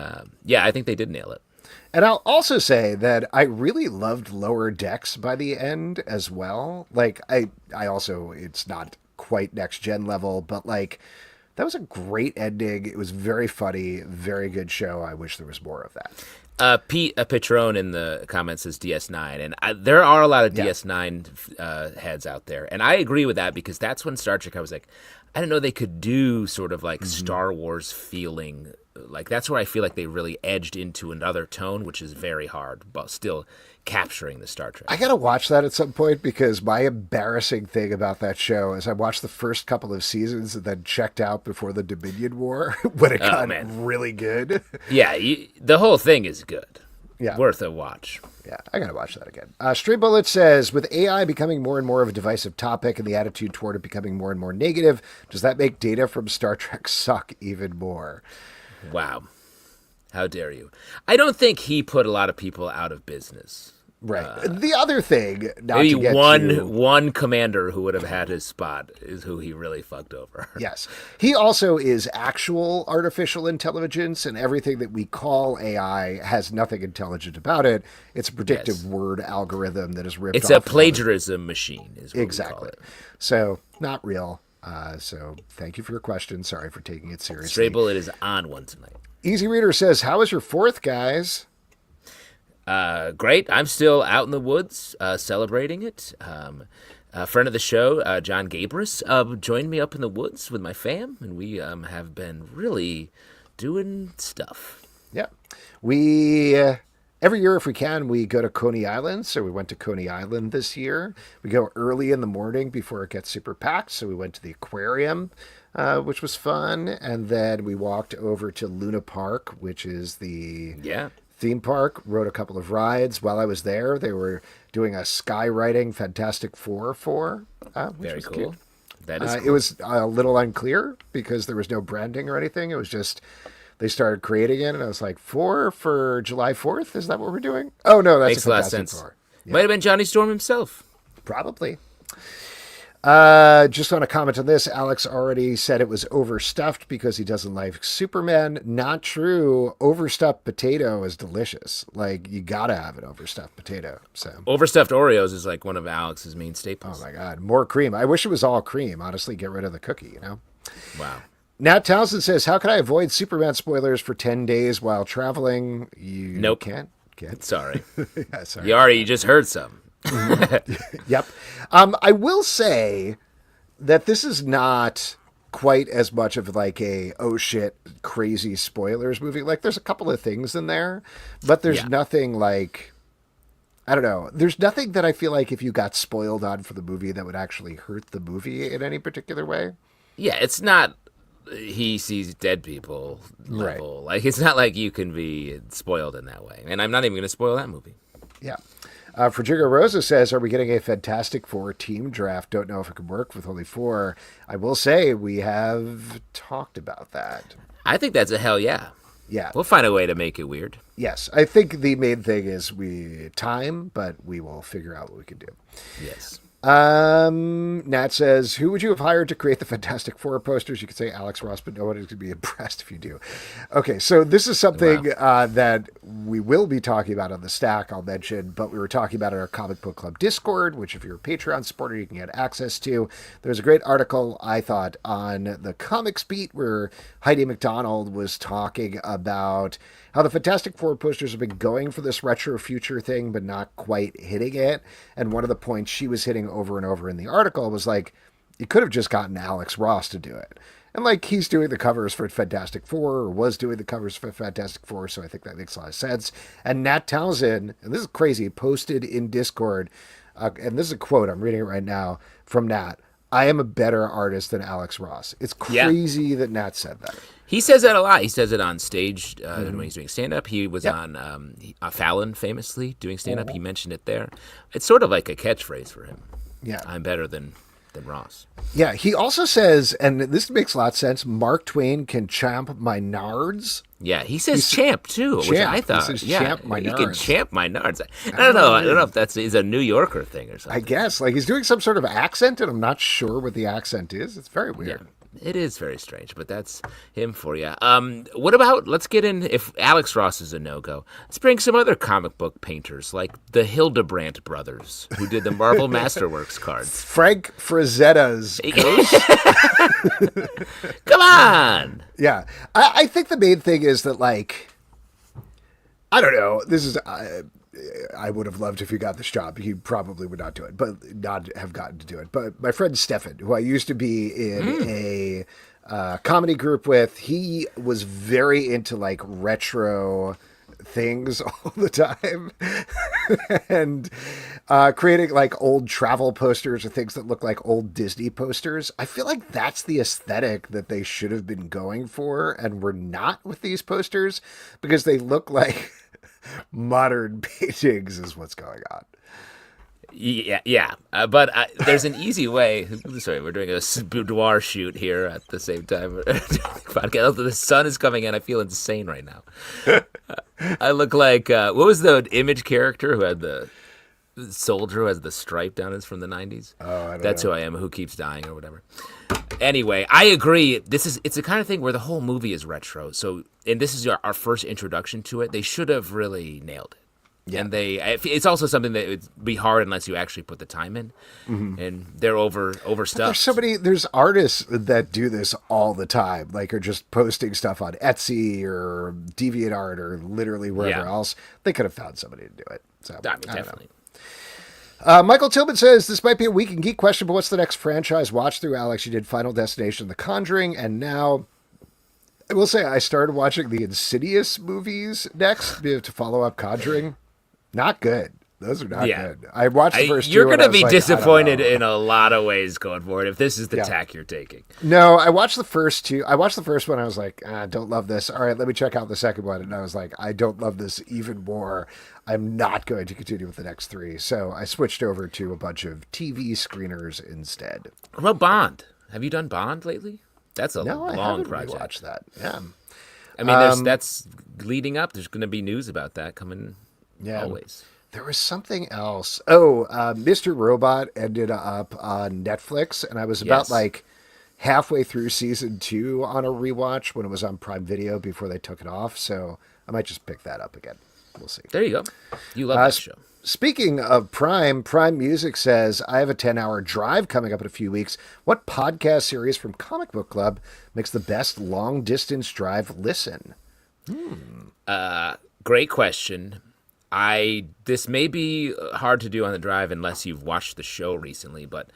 yeah, I think they did nail it. And I'll also say that I really loved Lower Decks by the end as well. Like, I also, it's not quite Next Gen level, but like, that was a great ending. It was very funny, very good show. I wish there was more of that. Pete Petrone in the comments says DS9, and there are a lot of DS9 heads out there, and I agree with that because that's when Star Trek, I was like, I didn't know they could do sort of like Star Wars feeling. Like that's where I feel like they really edged into another tone, which is very hard, but still capturing the Star Trek. I gotta watch that at some point because my embarrassing thing about that show is I watched the first couple of seasons and then checked out before the Dominion War when it got really good. Yeah, the whole thing is good. Yeah, worth a watch. Yeah, I gotta watch that again. Stray Bullet says, with AI becoming more and more of a divisive topic and the attitude toward it becoming more and more negative, does that make Data from Star Trek suck even more? Wow. How dare you? I don't think he put a lot of people out of business. Right. The other thing, maybe one commander who would have had his spot is who he really fucked over. Yes. He also is actual artificial intelligence, and everything that we call AI has nothing intelligent about it. It's a predictive word algorithm that is ripped off. It's a plagiarism machine, is what we call it. So, not real. So, thank you for your question. Sorry for taking it seriously. Stray Bullet is on one tonight. Easy Reader says, how was your fourth, guys? Great. I'm still out in the woods celebrating it. A friend of the show, John Gabris, joined me up in the woods with my fam, and we have been really doing stuff. Yeah. We, every year if we can, we go to Coney Island. So we went to Coney Island this year. We go early in the morning before it gets super packed. So we went to the aquarium, which was fun. And then we walked over to Luna Park, which is the theme park, rode a couple of rides. While I was there, they were doing a skywriting Fantastic Four which Very was cool. cute. That is cool. It was a little unclear because there was no branding or anything. It was just they started creating it, and I was like, 4 for July 4th? Is that what we're doing? Oh, no, that's Makes a lot of sense. Four. Yeah. Might have been Johnny Storm himself. Probably. Just want to comment on this. Alex already said it was overstuffed because he doesn't like Superman. Not true. Overstuffed potato is delicious. Like, you gotta have an overstuffed potato. So overstuffed Oreos is like one of Alex's main staples. Oh my God, more cream. I wish it was all cream. Honestly, get rid of the cookie, Wow. Nat Townsend says, how can I avoid Superman spoilers for 10 days while traveling? You can't. Sorry. Yeah, sorry. You just heard some. Yep. I will say that this is not quite as much of like a, oh shit, crazy spoilers movie. Like there's a couple of things in there, but there's nothing like, I don't know. There's nothing that I feel like if you got spoiled on for the movie that would actually hurt the movie in any particular way. Yeah, it's not he sees dead people level. Right. Like it's not like you can be spoiled in that way. And I'm not even going to spoil that movie. Yeah. Frigigo Rosa says, are we getting a Fantastic Four team draft? Don't know if it could work with only 4. I will say we have talked about that. I think that's a hell yeah. Yeah. We'll find a way to make it weird. Yes. I think the main thing is time, but we will figure out what we can do. Yes. Nat says, who would you have hired to create the Fantastic Four posters? You could say Alex Ross, but no one is going to be impressed if you do. Okay, so this is something that we will be talking about on the stack, I'll mention, but we were talking about in our Comic Book Club Discord, which if you're a Patreon supporter, you can get access to. There's a great article, I thought, on the Comics Beat where Heidi McDonald was talking about how the Fantastic Four posters have been going for this retro future thing, but not quite hitting it. And one of the points she was hitting over and over in the article was like, you could have just gotten Alex Ross to do it. And like, he's doing the covers for Fantastic Four, or was doing the covers for Fantastic Four, so I think that makes a lot of sense. And Nat Townsend, and this is crazy, posted in Discord, and this is a quote, I'm reading it right now, from Nat, I am a better artist than Alex Ross. It's crazy that Nat said that. He says that a lot. He says it on stage when he's doing stand-up. He was on Fallon, famously, doing stand-up. He mentioned it there. It's sort of like a catchphrase for him. Yeah. I'm better than Ross. Yeah, he also says, and this makes a lot of sense, Mark Twain can champ my nards. Yeah, he says champ, too, which I thought. He says champ my nards. He can champ my nards. I don't know if that's a New Yorker thing or something. I guess. Like, he's doing some sort of accent, and I'm not sure what the accent is. It's very weird. Yeah. It is very strange, but that's him for you. What about, let's get in, if Alex Ross is a no-go, let's bring some other comic book painters, like the Hildebrandt brothers, who did the Marvel Masterworks cards. Frank Frazetta's Ghost. Come on! Yeah. I think the main thing is that, like, I don't know, this is... I would have loved if he got this job. He probably would not do it, but not have gotten to do it. But my friend Stefan, who I used to be in a comedy group with, he was very into like retro things all the time and creating like old travel posters or things that look like old Disney posters. I feel like that's the aesthetic that they should have been going for and were not with these posters because they look like modern paintings is what's going on. Yeah. But there's an easy way. Sorry, we're doing a boudoir shoot here at the same time. The sun is coming in. I feel insane right now. I look like, what was the Image character who had the soldier who has the stripe down his from the 90s? Oh, I don't That's know. who I am, who keeps dying or whatever. Anyway, I agree. It's the kind of thing where the whole movie is retro. So, and this is our first introduction to it. They should have really nailed it. Yeah. And it's also something that would be hard unless you actually put the time in. Mm-hmm. And they're overstuffed. There's artists that do this all the time, like are just posting stuff on Etsy or DeviantArt or literally wherever else. They could have found somebody to do it. So I mean, definitely. Michael Tillman says, this might be a Week in Geek question, but what's the next franchise watch through, Alex? You did Final Destination, The Conjuring, and now, I will say, I started watching the Insidious movies next to follow up Conjuring. Not good. Those are not good. I watched the first two. You're going to be disappointed in a lot of ways going forward if this is the tack you're taking. No, I watched the first two. I watched the first one. I was like, I don't love this. All right, let me check out the second one. And I was like, I don't love this even more. I'm not going to continue with the next three. So I switched over to a bunch of TV screeners instead. What about Bond? Have you done Bond lately? That's a long I haven't project. Watched that. Yeah. I mean, that's leading up. There's going to be news about that coming always. There was something else. Oh, Mr. Robot ended up on Netflix, and I was about like halfway through season 2 on a rewatch when it was on Prime Video before they took it off. So I might just pick that up again. We'll see. There you go. You love that show. Speaking of Prime Music says, I have a 10-hour drive coming up in a few weeks. What podcast series from Comic Book Club makes the best long-distance drive listen? Great question. This may be hard to do on the drive unless you've watched the show recently, but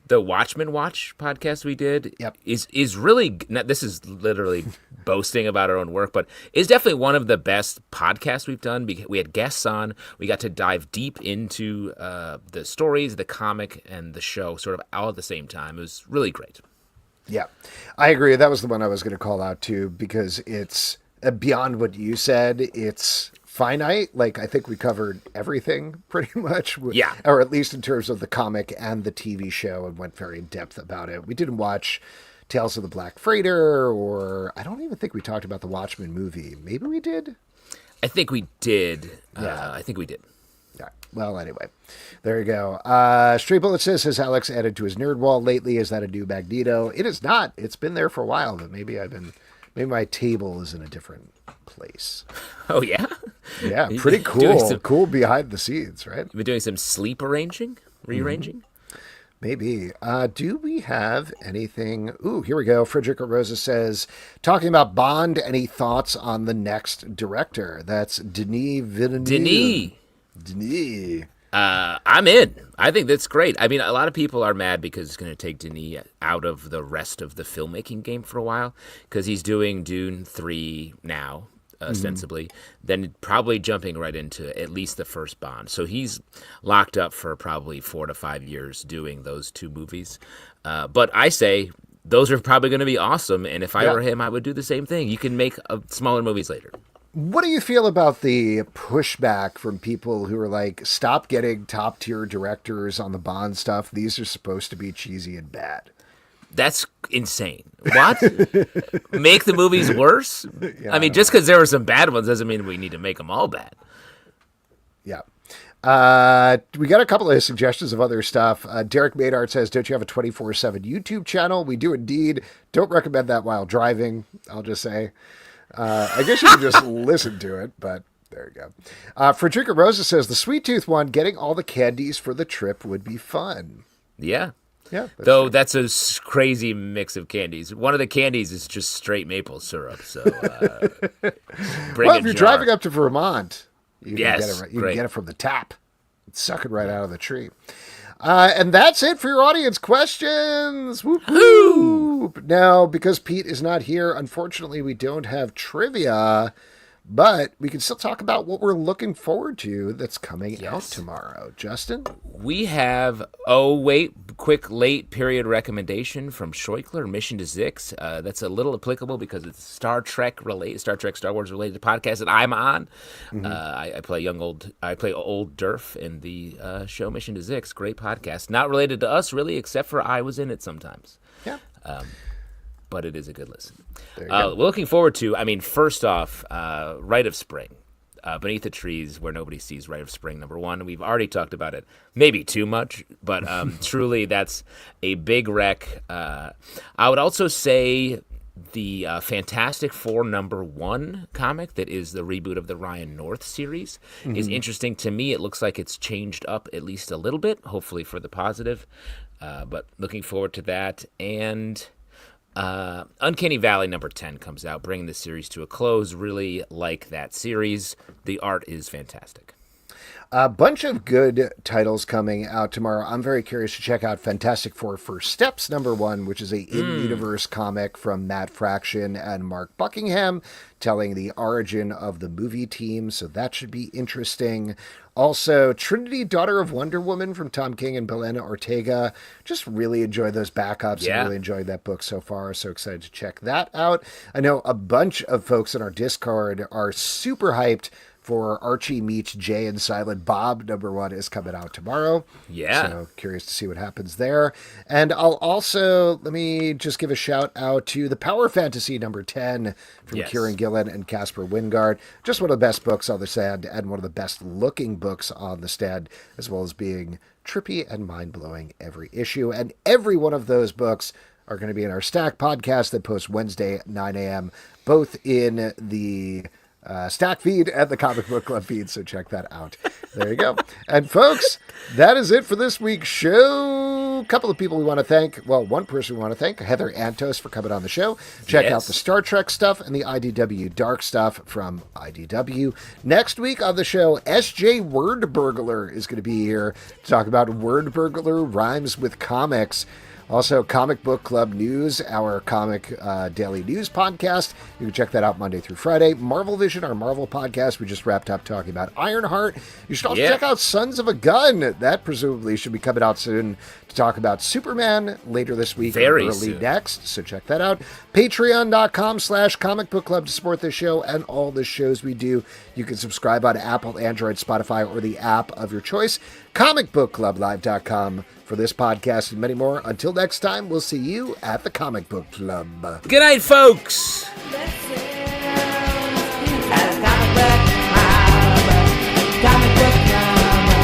the Watchmen Watch podcast we did is really, this is literally boasting about our own work, but it's definitely one of the best podcasts we've done. We had guests on. We got to dive deep into the stories, the comic, and the show sort of all at the same time. It was really great. Yeah, I agree. That was the one I was going to call out too, because it's beyond what you said. It's finite. Like, I think we covered everything pretty much. Yeah. Or at least in terms of the comic and the TV show, and went very in depth about it. We didn't watch Tales of the Black Freighter, or I don't even think we talked about the Watchmen movie. Maybe we did? I think we did. Yeah. I think we did. Yeah. Well, anyway, there you go. Stray Bullet says, has Alex added to his nerd wall lately? Is that a new Magneto? It is not. It's been there for a while, but maybe my table is in a different place. Oh, yeah? Yeah, pretty cool. Cool behind the scenes, right? You've been doing some sleep arranging? Rearranging? Maybe. Do we have anything? Ooh, here we go. Frederica Rosa says, talking about Bond, any thoughts on the next director? That's Denis Villeneuve. Denis. I'm in. I think that's great. I mean, a lot of people are mad because it's going to take Denis out of the rest of the filmmaking game for a while because he's doing Dune 3 now, ostensibly, then probably jumping right into at least the first Bond. So he's locked up for probably 4 to 5 years doing those 2 movies. But I say those are probably going to be awesome, and if I were him, I would do the same thing. You can make smaller movies later. What do you feel about the pushback from people who are like, stop getting top tier directors on the Bond stuff? These are supposed to be cheesy and bad. That's insane. What? Make the movies worse? Yeah, I mean, just because there were some bad ones doesn't mean we need to make them all bad. Yeah. We got a couple of suggestions of other stuff. Derek Maynard says, don't you have a 24/7 YouTube channel? We do indeed. Don't recommend that while driving, I'll just say. I guess you can just listen to it, but there you go. Frederica Rosa says, the Sweet Tooth one, getting all the candies for the trip would be fun. Yeah. Yeah. That's a crazy mix of candies. One of the candies is just straight maple syrup. So, if you're driving up to Vermont, you can get it from the tap. Suck it right out of the tree. And that's it for your audience questions. Whoop, whoop. Now, because Pete is not here, unfortunately, we don't have trivia, but we can still talk about what we're looking forward to that's coming out tomorrow. Justin? We have, quick late period recommendation from Scheuchler, Mission to Zix. That's a little applicable because it's Star Trek, Star Wars related podcast that I'm on. I play old Durf in the show Mission to Zix. Great podcast. Not related to us really, except for I was in it sometimes. Yeah. But it is a good listen. We're looking forward to, first off, Rite of Spring. Beneath the Trees Where Nobody Sees, Rite of Spring, #1. We've already talked about it, maybe too much, but truly that's a big rec. I would also say the Fantastic Four #1 comic that is the reboot of the Ryan North series is interesting to me. It looks like it's changed up at least a little bit, hopefully for the positive, but looking forward to that. And Uncanny Valley #10 comes out, bringing the series to a close. Really like that series. The art is fantastic. A bunch of good titles coming out tomorrow. I'm very curious to check out Fantastic Four First Steps #1, which is a in-universe comic from Matt Fraction and Mark Buckingham, telling the origin of the movie team, so that should be interesting. Also, Trinity, Daughter of Wonder Woman from Tom King and Belena Ortega. Just really enjoyed those backups and really enjoyed that book so far. So excited to check that out. I know a bunch of folks in our Discord are super hyped for Archie Meets Jay and Silent Bob #1 is coming out tomorrow. Yeah. So curious to see what happens there. And I'll also, let me just give a shout out to the Power Fantasy #10 from Kieran Gillen and Casper Wingard. Just one of the best books on the stand and one of the best looking books on the stand, as well as being trippy and mind-blowing every issue. And every one of those books are going to be in our Stack podcast that posts Wednesday at 9 a.m., both in the Stack feed and the Comic Book Club feed, so check that out. There you go. And folks, that is it for this week's show. A couple of people we want to thank. Well, one person we want to thank, Heather Antos, for coming on the show. Check out the Star Trek stuff and the IDW Dark stuff from IDW. Next week on the show, SJ Wordburglar is going to be here to talk about Wordburglar rhymes with comics. Also, Comic Book Club News, our comic daily news podcast. You can check that out Monday through Friday. Marvel Vision, our Marvel podcast. We just wrapped up talking about Ironheart. You should also check out Sons of a Gun. That presumably should be coming out soon to talk about Superman later this week. Very early soon. Next. So check that out. Patreon.com/Comic Book Club to support this show and all the shows we do. You can subscribe on Apple, Android, Spotify, or the app of your choice. ComicBookClubLive.com for this podcast and many more. Until next time, we'll see you at the Comic Book Club. Good night, folks. Comic Book Club.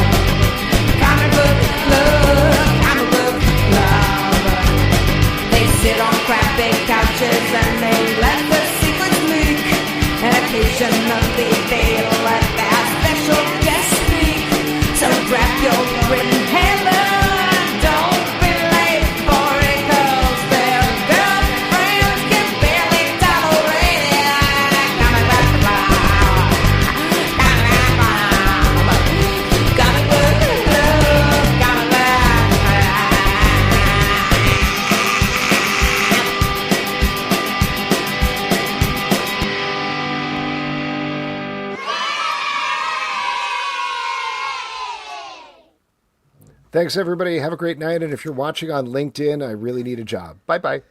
Thanks, everybody. Have a great night. And if you're watching on LinkedIn, I really need a job. Bye bye.